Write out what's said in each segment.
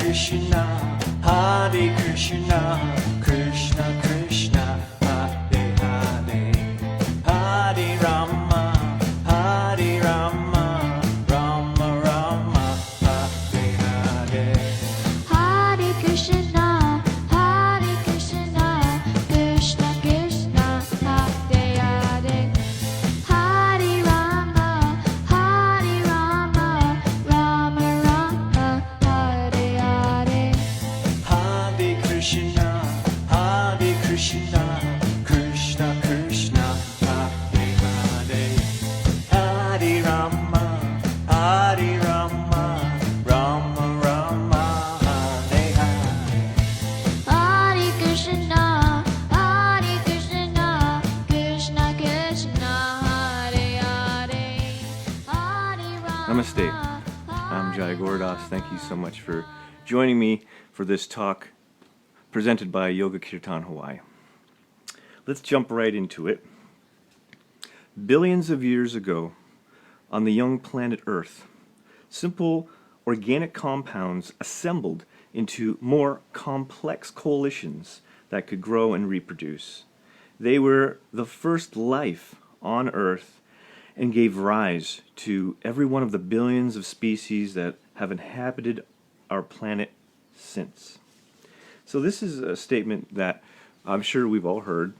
Krishna, Hare Krishna, Krishna Krishna, Hare Hare, Hare Rama, Hare Rama, Rama Rama, Hare Hare. Hare Krishna, Krishna Krishna, Hare Hare, Hare Rama, Rama Rama, Hare Hare. Hare Krishna, Krishna Krishna, Hare Hare, Hare Rama, Rama Rama, Hare Hare. Hare Krishna, Krishna Krishna, Hare Hare, Hare Rama. Namaste. I'm Jai Gordas. Thank you so much for joining me for this talk presented by Yoga Kirtan Hawaii. Let's jump right into it. Billions of years ago, on the young planet Earth, simple organic compounds assembled into more complex coalitions that could grow and reproduce. They were the first life on Earth and gave rise to every one of the billions of species that have inhabited our planet since. So this is a statement that I'm sure we've all heard.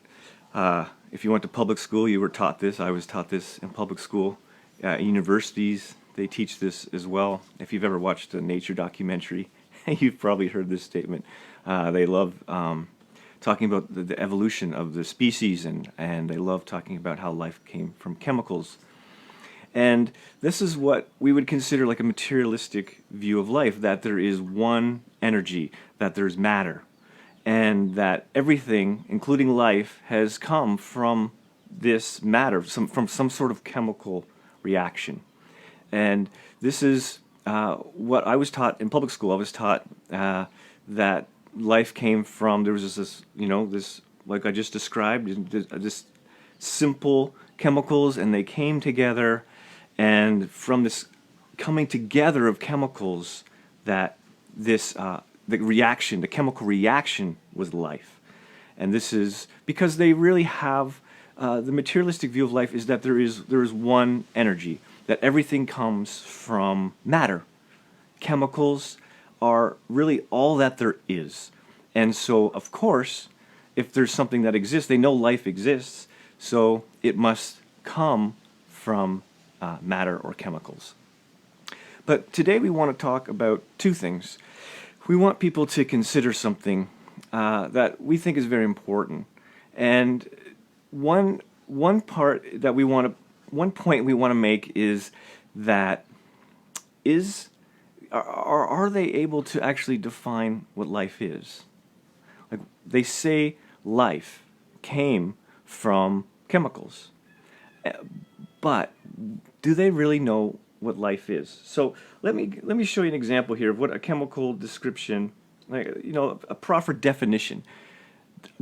If you went to public school, you were taught this. I was taught this in public school. Universities, they teach this as well. If you've ever watched a nature documentary, you've probably heard this statement. They love talking about the evolution of the species, and they love talking about how life came from chemicals. And this is what we would consider like a materialistic view of life, that there is one energy, that there's matter, and that everything, including life, has come from this matter, from some sort of chemical reaction. And this is what I was taught in public school. I was taught that life came from, there was this, this, like I just described, this simple chemicals, and they came together, and from this coming together of chemicals, that this the chemical reaction was life. And this is because they really have the materialistic view of life is that there is one energy, that everything comes from matter. Chemicals are really all that there is. And so, of course, if there's something that exists, they know life exists, so it must come from matter or chemicals. But today we want to talk about two things. We want people to consider something that we think is very important. And one point we want to make is that are they able to actually define what life is? Like they say life came from chemicals, but do they really know what life is? So let me show you an example here of what a chemical description, a proper definition.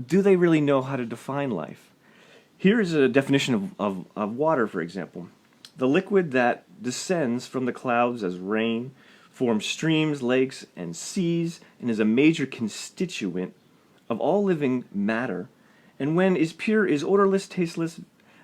Do they really know how to define life? Here is a definition of water, for example. The liquid that descends from the clouds as rain, forms streams, lakes, and seas, and is a major constituent of all living matter, and when is pure, is odorless, tasteless,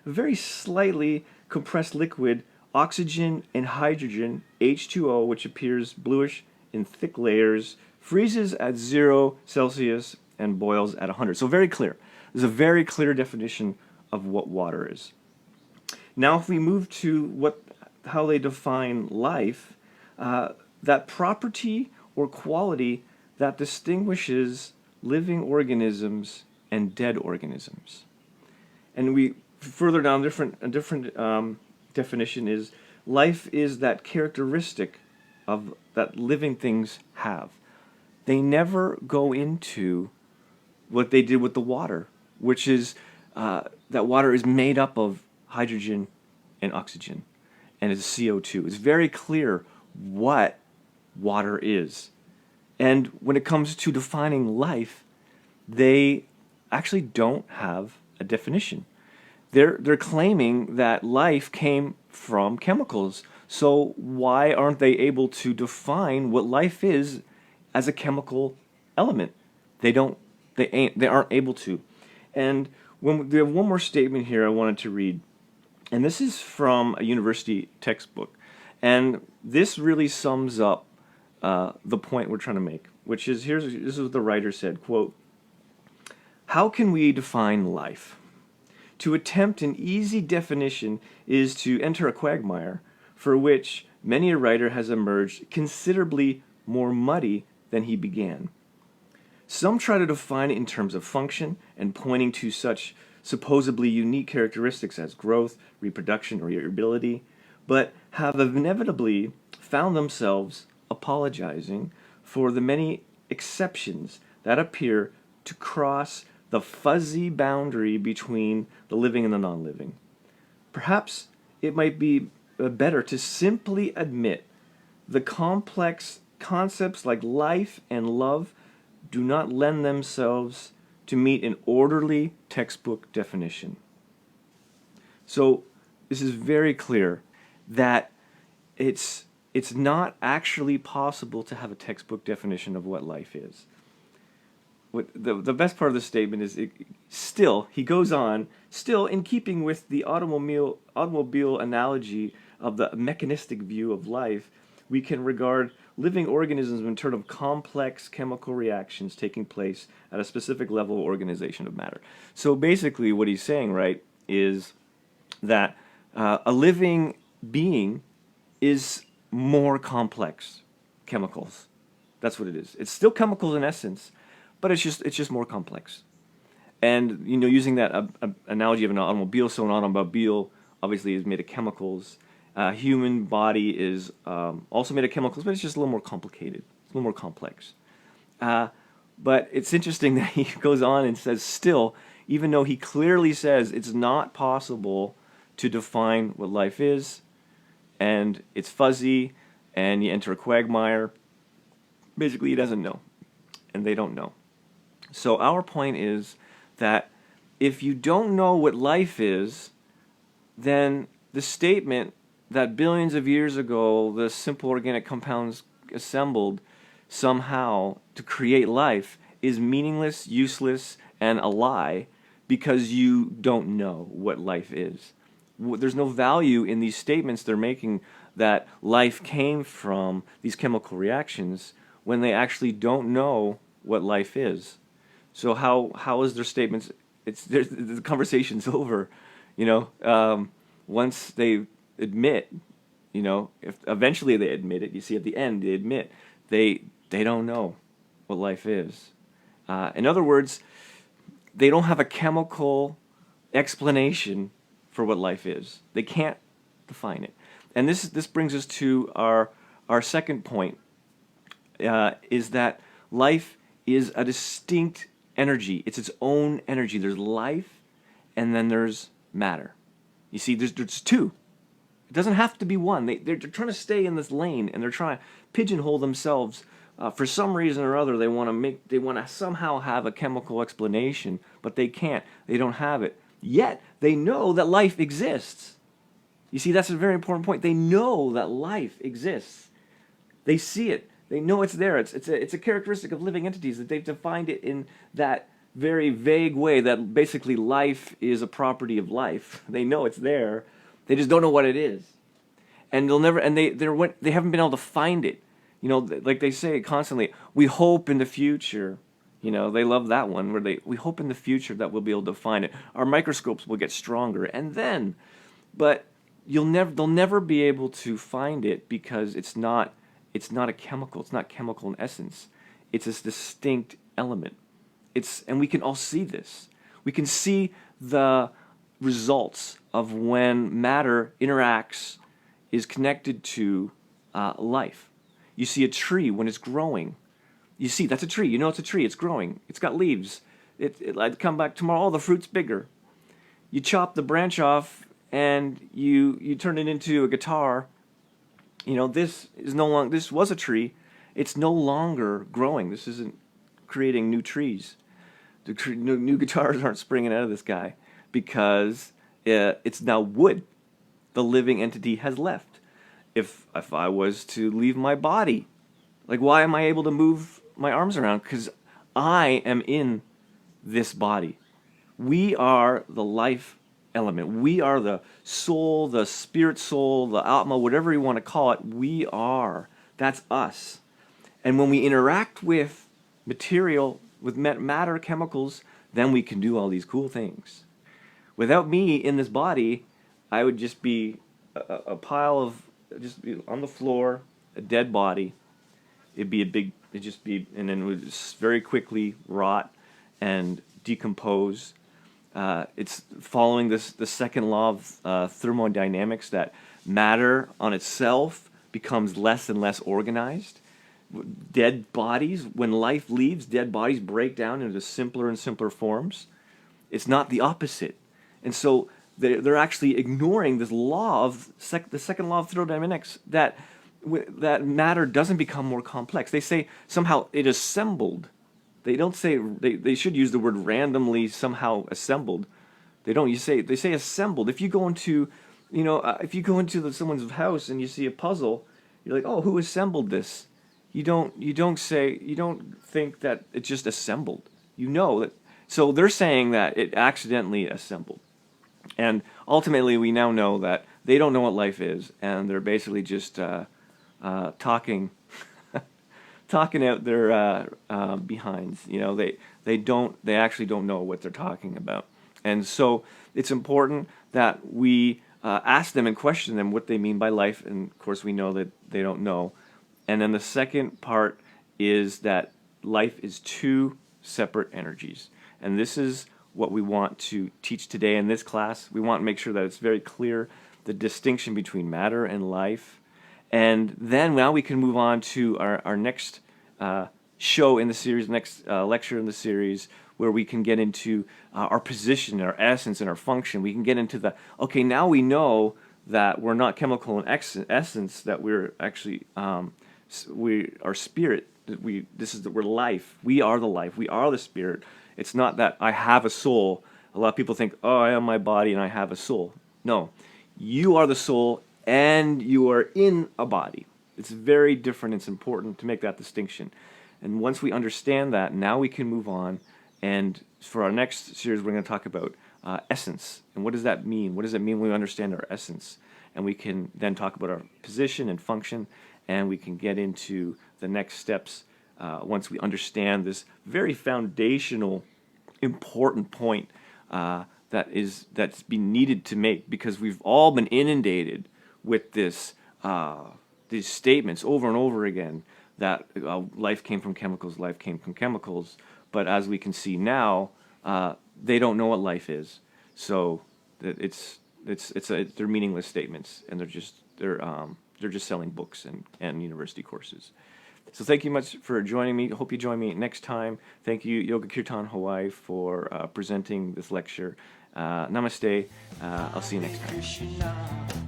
very slightly compressed liquid, oxygen and hydrogen, H2O, which appears bluish in thick layers, freezes at 0 Celsius and boils at 100. So very clear. There's a very clear definition of what water is. Now if we move to how they define life, that property or quality that distinguishes living organisms and dead organisms. And we further down a different definition is life is that characteristic of that living things have. They never go into what they did with the water, which is that water is made up of hydrogen and oxygen, and it's CO2. It's very clear what water is. And when it comes to defining life, they actually don't have a definition. They're claiming that life came from chemicals. So why aren't they able to define what life is as a chemical element. They aren't able to. And we have one more statement here I wanted to read, and this is from a university textbook, and this really sums up the point we're trying to make, which is this is what the writer said, quote, "How can we define life? To attempt an easy definition is to enter a quagmire for which many a writer has emerged considerably more muddy than he began. Some try to define it in terms of function and pointing to such supposedly unique characteristics as growth, reproduction, or irritability, but have inevitably found themselves apologizing for the many exceptions that appear to cross the fuzzy boundary between the living and the non-living. Perhaps it might be better to simply admit the complex concepts like life and love do not lend themselves to meet an orderly textbook definition." So this is very clear that it's not actually possible to have a textbook definition of what life is. What the best part of the statement is, he goes on, still in keeping with the automobile analogy of the mechanistic view of life, we can regard living organisms in terms of complex chemical reactions taking place at a specific level of organization of matter. So basically what he's saying, right, is that a living being is more complex chemicals. That's what it is. It's still chemicals in essence, but it's just more complex. And using that analogy of an automobile, so an automobile obviously is made of chemicals. Human body is also made of chemicals, but it's just a little more complicated. It's a little more complex. But it's interesting that he goes on and says, still, even though he clearly says it's not possible to define what life is, and it's fuzzy, and you enter a quagmire, basically he doesn't know, and they don't know. So our point is that if you don't know what life is, then the statement that billions of years ago the simple organic compounds assembled somehow to create life is meaningless, useless, and a lie because you don't know what life is. There's no value in these statements they're making that life came from these chemical reactions when they actually don't know what life is. So how is their statements? The conversation's over, once they admit, if eventually they admit it. You see, at the end they admit they don't know what life is. In other words, they don't have a chemical explanation for what life is. They can't define it. And this brings us to our second point, is that life is a distinct energy. It's its own energy. There's life, and then there's matter. You see, there's two. It doesn't have to be one. They're trying to stay in this lane, and they're trying to pigeonhole themselves. For some reason or other, they want to somehow have a chemical explanation, but they can't. They don't have it. Yet they know that life exists. You see, that's a very important point. They know that life exists. They see it. They know it's there. It's a characteristic of living entities that they've defined it in that very vague way that basically life is a property of life. They know it's there. They just don't know what it is, and they haven't been able to find it. Like they say constantly, we hope in the future. They love that one where we hope in the future that we'll be able to find it. Our microscopes will get stronger, but they'll never be able to find it because it's not a chemical. It's not chemical in essence. It's this distinct element. And we can all see this. We can see the results of when matter interacts, is connected to life. You see a tree when it's growing. You see, that's a tree. It's a tree. It's growing. It's got leaves. I'd come back tomorrow. Oh, the fruit's bigger. You chop the branch off and you turn it into a guitar. This was a tree. It's no longer growing. This isn't creating new trees. New guitars aren't springing out of this guy because it's now wood. The living entity has left. If I was to leave my body, like why am I able to move my arms around because I am in this body. We are the life element. We are the soul, the spirit soul, the atma, whatever you want to call it. We are. That's us. And when we interact with material, with matter, chemicals, then we can do all these cool things. Without me in this body, I would just be a pile of, just be on the floor, a dead body. It'd just be, and then it would just very quickly rot and decompose. It's following the second law of thermodynamics, that matter on itself becomes less and less organized. Dead bodies, when life leaves, dead bodies break down into simpler and simpler forms. It's not the opposite. And so they're actually ignoring this law of the second law of thermodynamics, that matter doesn't become more complex. They say somehow it assembled. They don't say, they should use the word randomly somehow assembled. They don't. They say assembled. If you go into, someone's house and you see a puzzle, you're like, oh, who assembled this? You don't think that it just assembled. You know that. So they're saying that it accidentally assembled. And ultimately, we now know that they don't know what life is, and they're basically just talking out their behinds. They actually don't know what they're talking about. And so it's important that we ask them and question them what they mean by life. And of course, we know that they don't know. And then the second part is that life is two separate energies. And this is what we want to teach today in this class. We want to make sure that it's very clear, the distinction between matter and life. And then now we can move on to our next show in the series, next lecture in the series, where we can get into our position, our essence, and our function. We can get into okay, now we know that we're not chemical in essence, that we're actually, we are spirit. We're life. We are the life. We are the spirit. It's not that I have a soul. A lot of people think, oh, I am my body and I have a soul. No, you are the soul and you are in a body. It's very different. It's important to make that distinction. And once we understand that, now we can move on. And for our next series, we're going to talk about essence. And what does that mean? What does it mean when we understand our essence? And we can then talk about our position and function, and we can get into the next steps once we understand this very foundational, important point that's been needed to make, because we've all been inundated with these statements over and over again that life came from chemicals, life came from chemicals. But as we can see now, they don't know what life is. So they're meaningless statements, and they're just selling books and university courses. So thank you much for joining me. I hope you join me next time. Thank you, Yoga Kirtan Hawai'i, for presenting this lecture. Namaste. I'll see you next time. Krishna,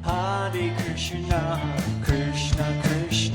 Hare Krishna, Krishna Krishna.